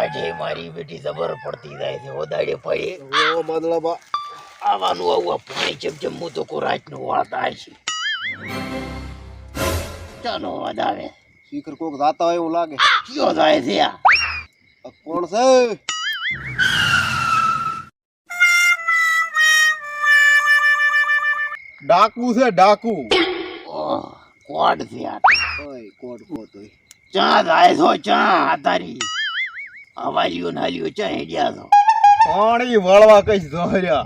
ટાઢે મારી બેટી જબર પડતી જાય છે ઓદાડે પડી ઓ મતલબ આવાનું આવું પાણી ચમચમ તો કો રાતનું વાળતા છે ચાલો વધાવે શીખર કોક જાતા હોય એવું લાગે કયો જાય છે આ કોણ છે ડાકુ છે ડાકુ ઓહ કોડ છે આ ઓય કોટ કોટ હોય ચા જાય છો ચા તારી હવાલીઓ નાલીઓ ચા હેડ્યા છો પાણી વાળવા કઈ ધોર્યા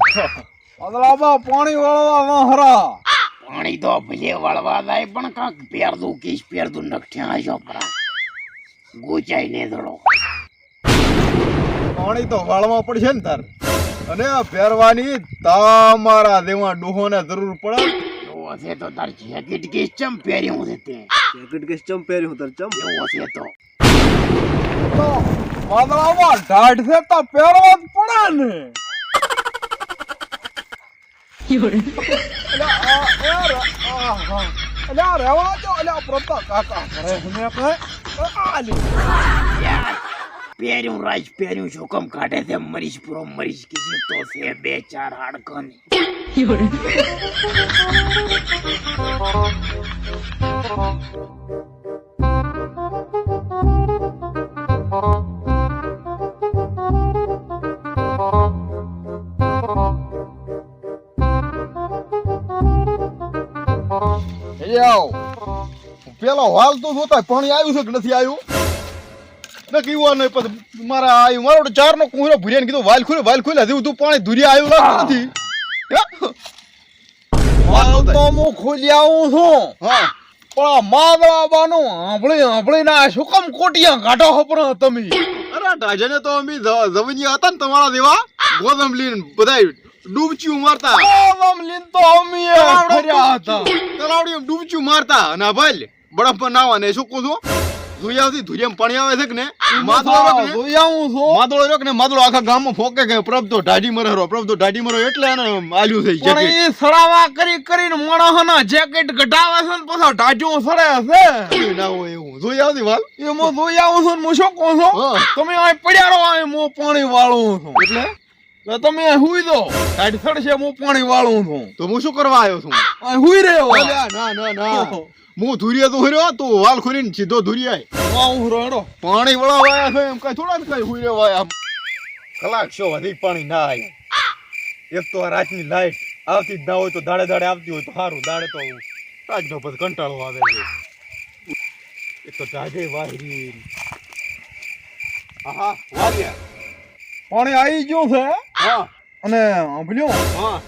અદલાબા પાણી વાળવા ન હરા પાણી તો ભલે વળવા જાય પણ કાંક પેરદું કીશ પેરદું નખઠ્યા છો પરા ગોચાઈ ને ધડો પાણી તો વાળવા પડશે ને તાર અને પહેરવાની તમારા દેવા ડોહોને જરૂર પડે એવો છે તો તાર જેકેટ કીશ ચમ પહેર્યું છે તે જેકેટ કે ચમ પહેર્યું તાર ચમ એવો છે તો વાદળામાં ઢાઢ છે તો પહેરવા જ પડે ને રેવા જો પ્રતાપ કાકા કરે પહેર્યું રાજ પહેર્યું જોખમ કાઢે છે મરીશ પૂરો મરીશ કીધું તો છે બે ચાર હાડકન પેલો હાલ તો જોતા પાણી આવ્યું છે કે નથી આવ્યું ને કીવા નહીં પછી મારા આવ્યું મારો ચાર નો કુંહરો ભૂર્યા કીધું વાલ ખુલે હજી તું પાણી ધુરિયા આવ્યું લાગતું નથી વાલ તો હું ખોલી આવું છું હા પણ માદવાબાનું આંભળી ના શું કામ કોટિયા કાઢો હપરો તમે અરે ઢાજને તો અમે જવનિયા હતા ને તમારા દેવા ગોદમ લીન બધાય ડૂબચ્યું મારતા ગોદમ લીન તો અમે ફર્યા હતા તલાવડી ડૂબચ્યું મારતા અને ભાઈ બરફ પર નાવા ને શું કહું છું ધુયાથી ધુરિયામ પાણી આવે છે કે ને માદળો રોક ને માદળો આખા ગામમાં ફોકે કે પ્રભ તો ઢાઢી મરો પ્રભ તો ઢાઢી મરો એટલે એને આલ્યું થઈ છે પણ ઈ સડાવા કરીને મોણોના જેકેટ કઢાવે છે ને પછી ઢાઢ્યું સડે છે ના હોય એવું જોઈ આવતી વાલ એ મો જોઈ આવું છું હું શું કહું છું તમે આ પડ્યા રહો આ મો પાણી વાળું છું એટલે તમે હુઈ દો ઢાઢ સડશે હું પાણી વાળું છું તો હું શું કરવા આવ્યો છું આ હુઈ રહ્યો ના હું ધુરિયા તો હર્યો તું વાલ ખોરીને સીધો ધુરિયા પાણી વળાવાયા છે એમ કઈ થોડા કઈ હુઈ રેવાય કલાક શો વધી પાણી ના આવે એક તો આ રાતની લાઈટ આવતી જ ના હોય તો દાડે આવતી હોય તો સારું દાડે તો રાતનો પછી કંટાળો આવે છે એક તો ઢાઢે વાહરી આહા વાગ્યા પાણી આવી ગયું છે હા અને ભલ્યો હા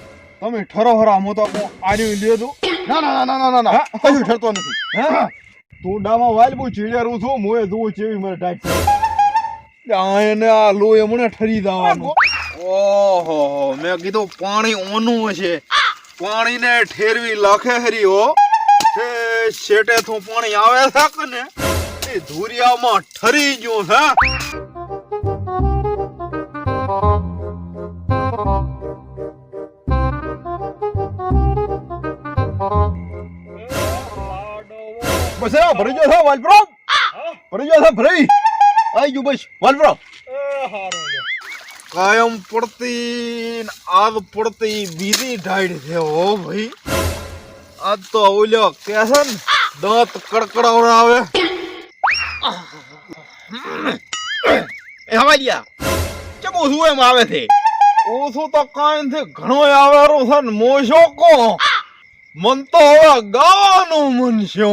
તમે ઠરો હરા મો તો આર્યું લીધું ના કશું ઠરતો નથી હે તું ડામાં વાલ બહુ ચીડિયારું છું મોએ જોઉં ચેવી મને ટાઈટ છે એને આ લોહી મને ઠરી જવાનું ઓહો મેં કીધું પાણી ઓનું છે પાણીને ઠેરવી લાખે હરી હો તે શેટે થું પાણી આવે છે કે ને એ ધુરિયામાં ઠરી ગયું છે બસ ભરી ગયો છે વાલપ્રો ભરી ગયો છે ભરી આવી ગયું બસ વાલપ્રો કાયમ પડતી આદ પડતી બીજી ઢાઈડ છે હો ભાઈ આજ તો ઓલ્યો કે છે ને દાંત કડકડાવડાવે એ હવાલિયા કેમ ઓછું એમ આવે છે ઓછું તો કાંઈ નથી ઘણો આવેરો છે ને મોશો કો મન તો હવે ગાવાનું મન છે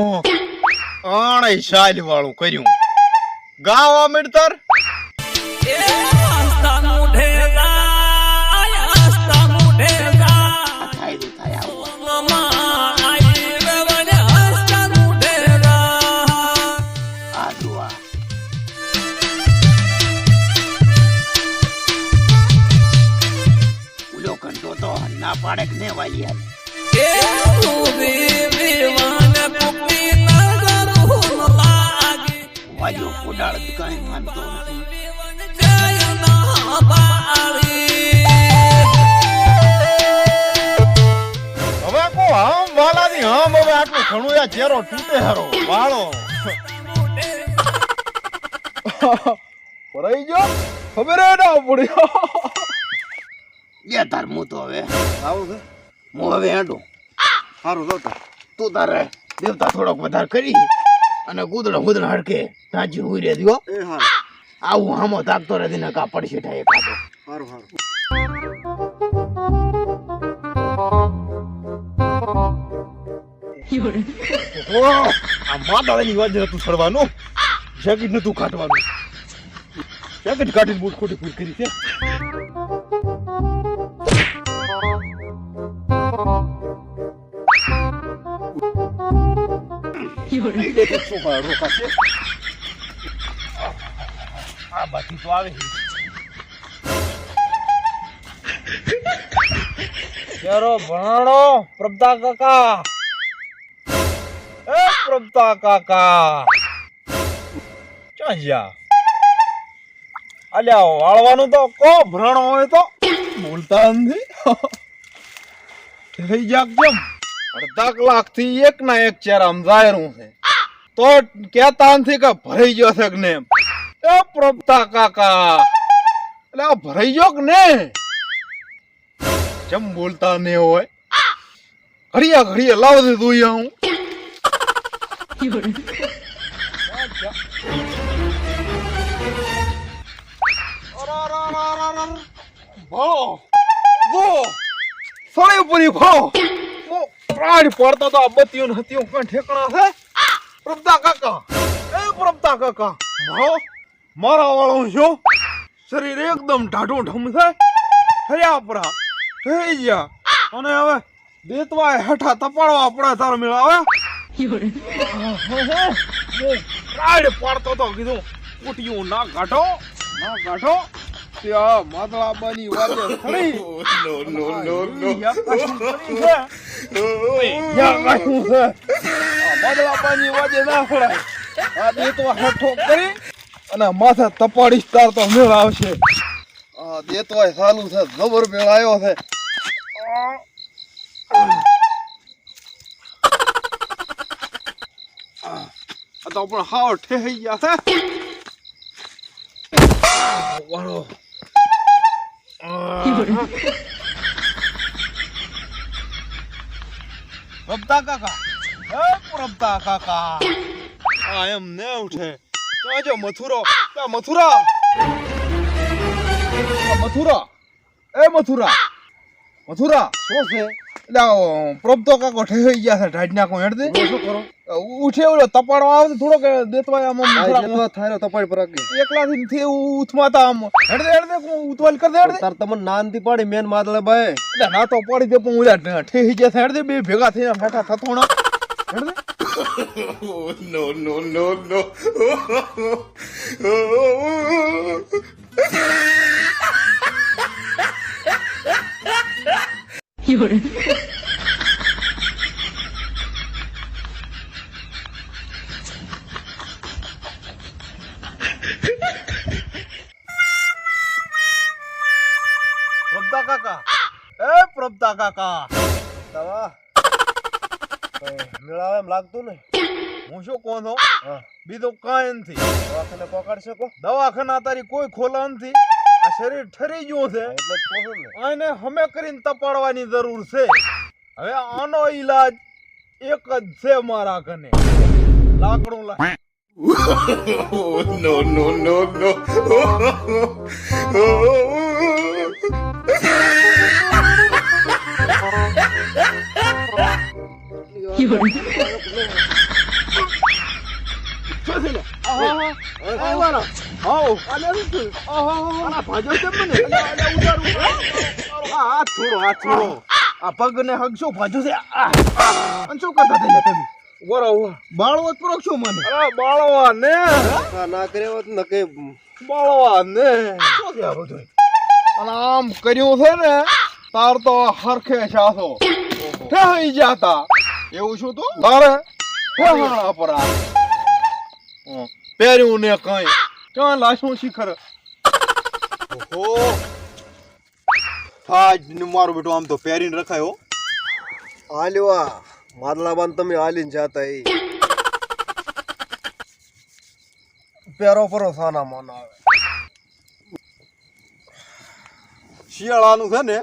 આણે શાલ વાળું કર્યું ગાવા મિડતર ના પાડે ને વાલી વાલીઓ કોડાળ કઈ માનતો નથી હવે કો આમ વાલાની આમ હવે આટલું ઘણું યા ચેરો તૂટે હારો વાળો ભરાઈ ગયો ખબર ના પડ્યો જે તાર હું તો હવે આવું છે હું હવે હેડું. સારું જોતા તું તારે દેવતા થોડોક વધારે કરી અને કૂદડો કૂદડા હડકે ટાંચી હુઈ રહે દીવો. એ હારું આવું હામો તાકતો રહેતી ને કા પડશે ઠાય કાતો. સારું સારું આ માતાની વાત તું છડવાનું જેકેટ ને તું કાઢવાનું જેકેટ કાઢીને બૂટ ખોટી પૂરી કરી છે આ બાકી તો આવે ચારો ભણાડો પ્રભતા કાકા એ પ્રભતા કાકા ચાંજ્યા અલ્યા વાળવાનું તો કો ભ્રણો હોય તો બોલતા નથી થઈ જાક કેમ અડધા કલાક થી એક ના એક ચેર આમ જાયરું છે તો કેતા નથી કે ભરાઈ ગયો છે કે ને એ પ્રભતા કાકા એટલે આ ભરાઈ ગયો કે ને કેમ બોલતા ને હોય ઘડિયા લાવ દે તું હું પડતો તો બત્તીઓ હતી ઠેકણા છે પ્રભતા કાકા એ પ્રભતા કાકા ભાવ મારા વાળું છું શરીર એકદમ ઢાઢું ઢમ છે ઠર્યા પરા થઈ ગયા અને હવે દેતવા હેઠા તપાડવા પડે તાર મેળાવે રાડ પડતો તો કીધું ઉઠ્યું ના કાઢો ત્યાં માદળાબાની વાજે ખડી માદળાબાની વાજે ના ખડાય આ દેતવા હેઠો કરી અને માથે તપાડીશ તાર તો મેળ આવશે આ દેતવાય ચાલુ છે જબર મેળ આવ્યો છે આ તો પણ હાવ ઠેહી ગયા છે વાળો પ્રભતા કાકા એ પ્રભતા કાકા આ એમ ને ઉઠે જો મથુરો મથુરા શું છે એટલે પ્રભતો કાકો ઠેહી ગયા છે ઢાઢ નાખો હેડ દે શું કરો ઉઠે ઓલો તપાડવા આવે થોડોક દેતવાય આમ થાયરો તપાડ પર એકલાથી થી ઉથમાતા આમ હેડ દે ઉતવાલ કર દે તાર તમને નાનથી પાડી મેન માદળે ભાઈ એટલે ના તો પાડી દે પણ ઉલા ઠેહી ગયા છે હેડ દે બે ભેગા થઈને બેઠા થથોણા હેડ દે no પ્રભતા કાકા એ પ્રભતા કાકા દવા મેળાવે એમ લાગતું ને હું શું કહું છું બીજું કાંઈ નથી દવાખાને પકડ શકો દવાખાના તારી કોઈ ખોલા નથી આ શરીર ઠરી ગયું છે એટલે જ કહું ને આને હમે કરીને તપાડવાની જરૂર છે હવે આનો ઈલાજ એક જ છે મારા કને લાકડું લાય no હાથ છોડો આ પગ ને હગ શું ભાજુ છે શું કરતા થઈને તમે બરાબર બાળવત પ્રો છો મને અરે બાળવા ને ના કરેવત ન કે બાળવા ને શું છે આ બધું અને આમ કર્યું છે ને તાર તો હરખે છાસો થઈ જાતા એવું શું તો તારે હા પરા પહેર્યું ને કઈ ક્યાં લાશું શિખર ઓહો આજ મારું બેટું આમ તો પહેરીને રખાયો હાલ્યો માદલાબાન તમે હાલીને જાતા એ પહેરો પરો સાના મન આવે શિયાળાનું છે ને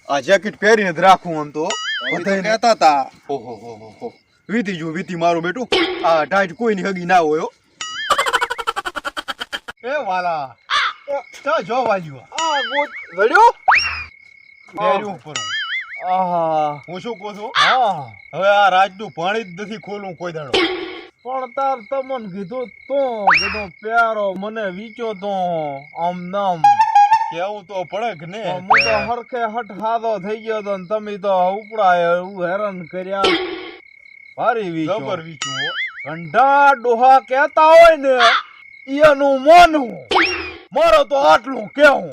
આ જેકેટ પહેરીને જ રાખું આમ તો બધાય કહેતા હતા ઓહો હો હો હો વીતી મારું બેટું આ ટાઈટ કોઈની હગી ના હોય હો. એ વાલા ચા જો વાલ્યો આ ગોત વળ્યો પહેર્યું પર આહા હું શું કહું છું હા હવે આ રાજનું પાણી જ નથી ખોલું કોઈ દાડો પણ તાર તમન કીધું તો કીધું પ્યારો મને વીચો તો આમ નામ કેવું તો પડે કે ને હું તો હરખે હટ હાદો થઈ ગયો તો તમે તો ઉપડાય હેરાન કર્યા ભારી વીચો ખબર વીચું ઘંટા ડોહા કહેતા હોય ને એનું માનવું મારો તો આટલું કેવું